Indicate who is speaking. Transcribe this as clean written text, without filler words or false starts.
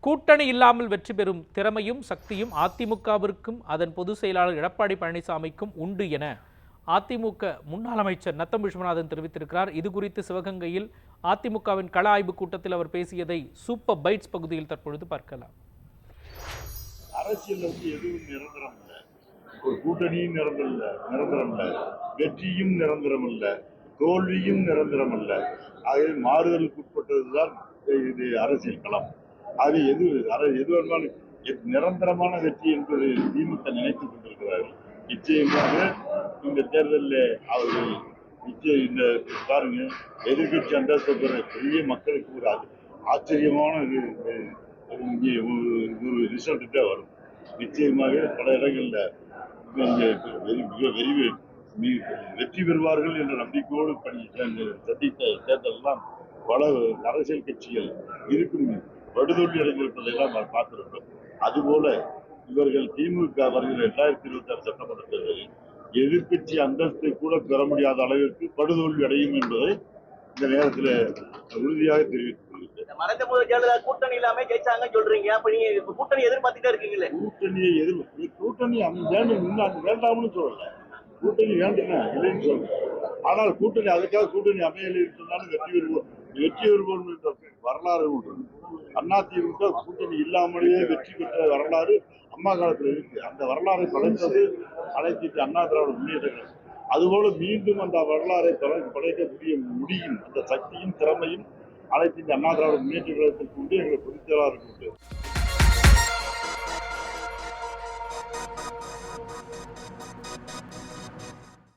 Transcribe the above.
Speaker 1: கூட்டணி இல்லாமல் வெற்றி பெறும் திறமையும் சக்தியும் அதிமுகவிற்கும் அதன் பொதுச் செயலாளர் எடப்பாடி பழனிசாமிக்கும் உண்டு என அதிமுக முன்னாள் அமைச்சர் நத்தம் விஸ்வநாதன் தெரிவித்திருக்கிறார். இது குறித்து சிவகங்கையில் அதிமுகவின் கள ஆய்வு கூட்டத்தில் அவர் பேசியதை சூப்பர் பைட்ஸ் பகுதியில் தற்பொழுது பார்க்கலாம்.
Speaker 2: அரசியல் எதுவும் நிரந்தரம் இல்லை, ஒரு கூட்டணியும் நிரந்தரம் இல்லை, வெற்றியும் நிரந்தரம் இல்லை, தோல்வியும் நிரந்தரம் இல்லை. ஆகவே மாறுதலுக்கு உட்பட்டதுதான் இது அரசியல் களம். அது எது வேணாலும் நிரந்தரமான வெற்றி என்பது திமுக நினைத்துக் கொண்டிருக்கிறார்கள். நிச்சயமாக இந்த தேர்தலில் அவர்கள் இந்த பாருங்க, எதிர்கட்சி அந்தஸ்து பெற பெரிய மக்களுக்கு ஒரு ஆச்சரியமான ஒரு ரிசல்ட் தான் வரும். நிச்சயமாக பல இடங்கள்ல வெற்றி பெறுவார்கள் என்ற நம்பிக்கையோடு சந்தித்த தேர்தலாம் பல அரசியல் கட்சிகள் இருக்கும் படுதோல்வி அடைந்திருப்பதையெல்லாம் நாம் பார்த்திருக்கிறோம். அதுபோல இவர்கள் திமுக வருகிற 2026 சட்டமன்ற தேர்தலில் எதிர்கட்சி அந்தஸ்தை கூட பெற முடியாத அளவிற்கு படுதோல்வி அடையும் என்பதை இந்த நேரத்தில் உறுதியாக தெரிவித்துக் கொள்கிறேன்.
Speaker 3: மறைந்த போது ஜெயலலிதா கூட்டணி இல்லாம ஜெயிச்சாங்கன்னு சொல்றீங்க. அப்ப நீங்க கூட்டணி எதிர்பார்த்துட்டே இருக்கீங்களே.
Speaker 2: கூட்டணி வேண்டாம்னு சொல்லல, கூட்டணி வேண்டுங்க இல்லைன்னு சொல்றேன். ஆனால் கூட்டணி அதுக்காக கூட்டணி அமையலை சொன்னாலும் வெற்றி பெறுவோம் என்ற வரலாறு உண்டு. அதிமுக கூட்டணி இல்லாமலேயே வெற்றி பெற்ற வரலாறு அம்மா காலத்தில் இருக்கு. அந்த வரலாறை படைத்தது அனைத்து அண்ணா திராவிட முன்னேற்ற கழகம். அதுபோல மீண்டும் அந்த வரலாறை படைக்க முடியும் அந்த சக்தியும் திறமையும் அனைத்து அண்ணா திராவிட முன்னேற்ற கழகத்திற்கு உண்டு, எங்களை பொதுச்செயலாளருக்கு உண்டு.